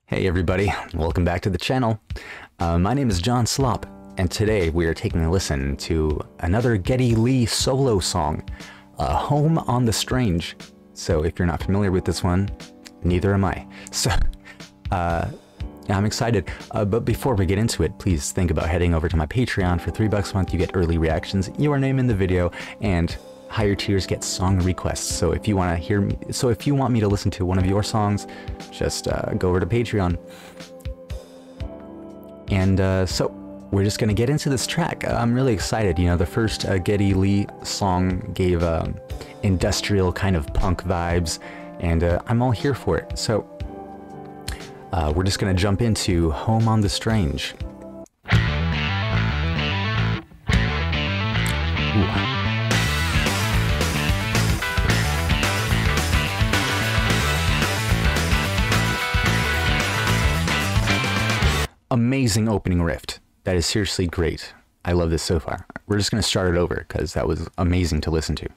Hey everybody, welcome back to the channel. My name is John Slop, and today we are taking a listen to another Geddy Lee solo song, Home on the Strange. So if you're not familiar with this one, neither am I. So yeah, I'm excited, but before we get into it, please think about heading over to my Patreon. For $3 a month you get early reactions, your name in the video, and higher tiers get song requests. So if you want to hear me, if you want me to listen to one of your songs, just go over to Patreon. And so we're just gonna get into this track. I'm really excited. You know, the first Geddy Lee song gave industrial kind of punk vibes, and I'm all here for it. So we're just gonna jump into Home on the Strange. Ooh. Amazing opening riff. That is seriously great. I love this so far. We're just going to start it over because that was amazing to listen to.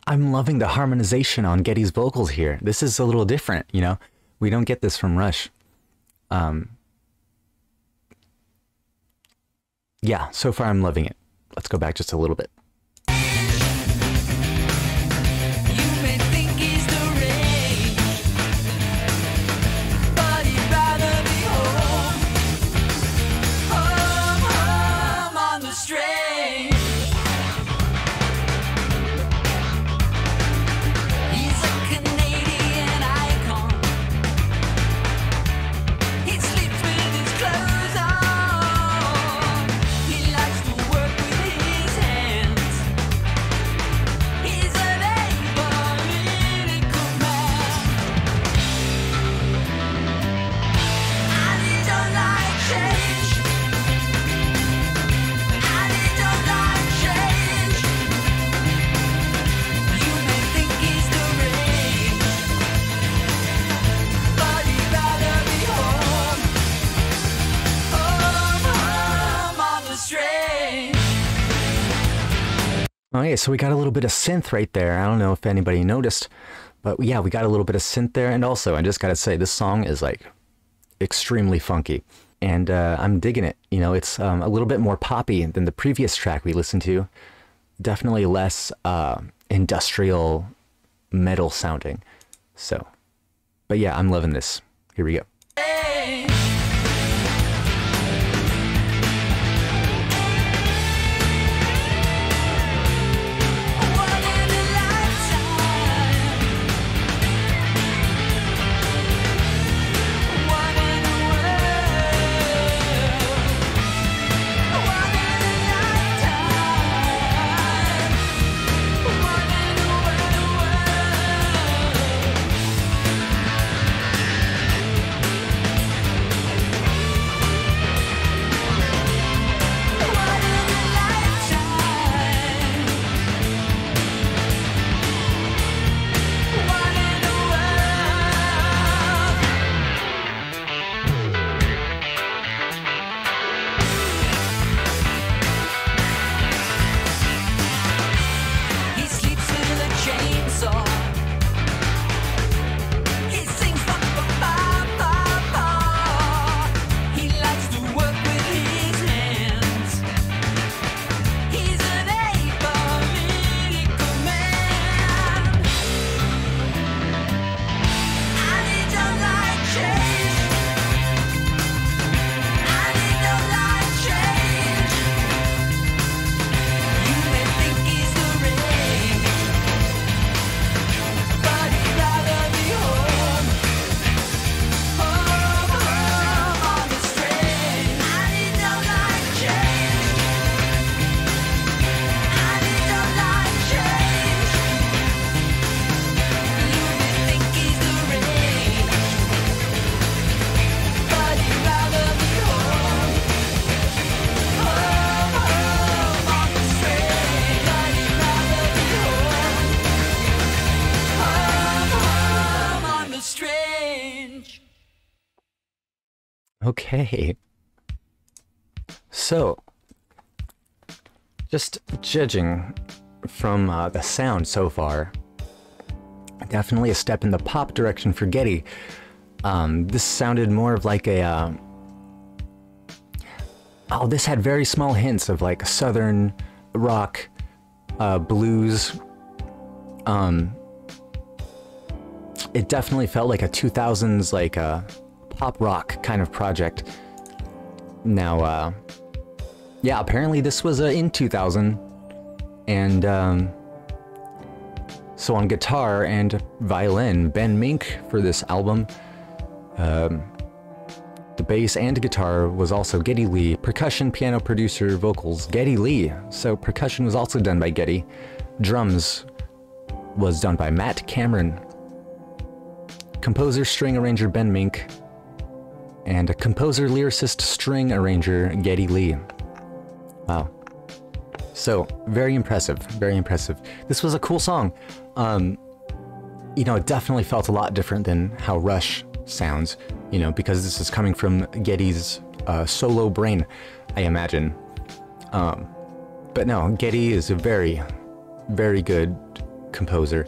I'm loving the harmonization on Geddy's vocals here. This is a little different, you know? We don't get this from Rush. Yeah, so far I'm loving it. Let's go back just a little bit. Oh yeah, so we got a little bit of synth right there. I don't know if anybody noticed, but yeah, we got a little bit of synth there. And also, I just gotta say, this song is like extremely funky, and I'm digging it. You know, it's a little bit more poppy than the previous track we listened to. Definitely less industrial metal sounding. So, but yeah, I'm loving this. Here we go. Okay. So, just judging from the sound so far, definitely a step in the pop direction for Geddy. This sounded more of like a... oh, this had very small hints of like southern rock, blues. It definitely felt like a 2000s like pop rock kind of project. Now, yeah, apparently this was in 2000, and so on guitar and violin, Ben Mink for this album. The bass and guitar was also Geddy Lee. Percussion, piano, producer, vocals, Geddy Lee. So percussion was also done by Geddy. Drums was done by Matt Cameron. Composer, string arranger, Ben Mink. And a composer, lyricist, string arranger, Geddy Lee. Wow. So, very impressive, very impressive. This was a cool song. You know, it definitely felt a lot different than how Rush sounds, you know, because this is coming from Geddy's solo brain, I imagine. But no, Geddy is a very, very good composer.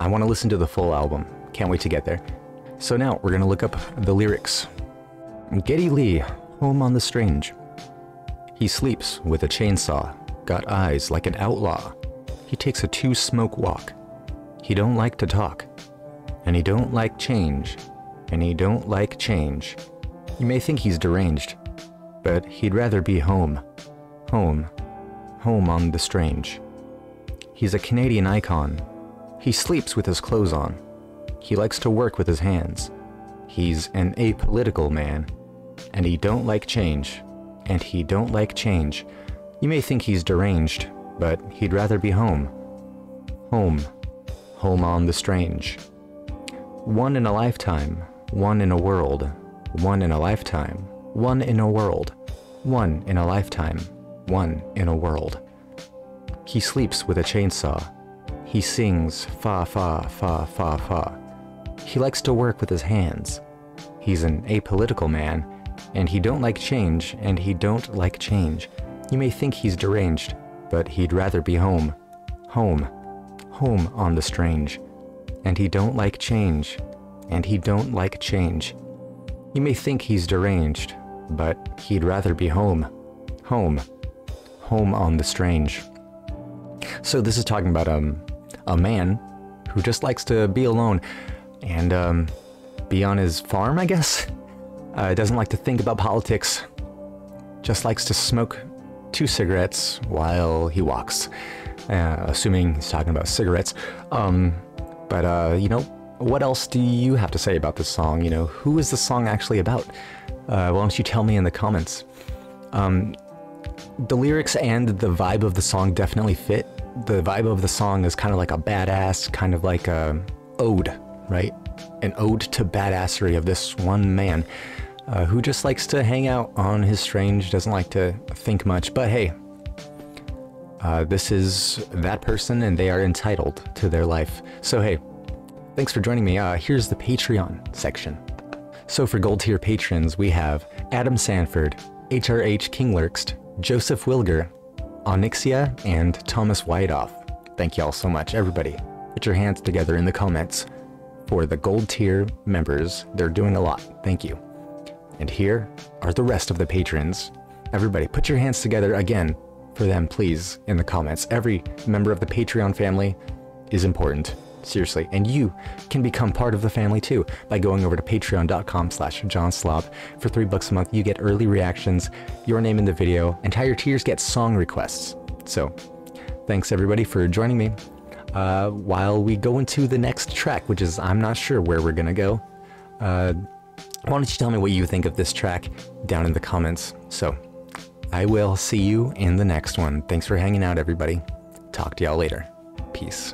I want to listen to the full album. Can't wait to get there. So now we're gonna look up the lyrics. Geddy Lee, home on the strange. He sleeps with a chainsaw, got eyes like an outlaw. He takes a two-smoke walk. He don't like to talk, and he don't like change, and he don't like change. You may think he's deranged, but he'd rather be home. Home. Home on the strange. He's a Canadian icon. He sleeps with his clothes on. He likes to work with his hands. He's an apolitical man, and he don't like change, and he don't like change. You may think he's deranged, but he'd rather be home. Home. Home on the strange. One in a lifetime, one in a world, one in a lifetime, one in a world, one in a lifetime, one in a world. He sleeps with a chainsaw. He sings fa fa fa fa fa. He likes to work with his hands. He's an apolitical man, and he don't like change, and he don't like change. You may think he's deranged, but he'd rather be home. Home. Home on the strange. And he don't like change, and he don't like change. You may think he's deranged, but he'd rather be home. Home. Home on the strange. So this is talking about a man who just likes to be alone and be on his farm, I guess? Doesn't like to think about politics. Just likes to smoke 2 cigarettes while he walks. Assuming he's talking about cigarettes. But you know, what else do you have to say about this song? You know, who is the song actually about? Why don't you tell me in the comments? The lyrics and the vibe of the song definitely fit. The vibe of the song is kind of like a badass, kind of like a ode, right? An ode to badassery of this one man who just likes to hang out on his strange, doesn't like to think much, but hey, this is that person and they are entitled to their life. So hey, thanks for joining me. Here's the Patreon section. So for gold tier patrons, we have Adam Sanford, HRH Kinglurkst, Joseph Wilger, Onyxia, and Thomas Whiteoff. Thank you all so much, everybody. Put your hands together in the comments for the gold tier members. They're doing a lot. Thank you. And here are the rest of the patrons. Everybody, put your hands together again for them, please, in the comments. Every member of the Patreon family is important. Seriously. And you can become part of the family too by going over to patreon.com/JohnSlop. For $3 a month, you get early reactions, your name in the video, and higher tiers get song requests. So thanks everybody for joining me. While we go into the next track, which is, I'm not sure where we're gonna go. Why don't you tell me what you think of this track down in the comments? So I will see you in the next one. Thanks for hanging out, everybody. Talk to y'all later. Peace.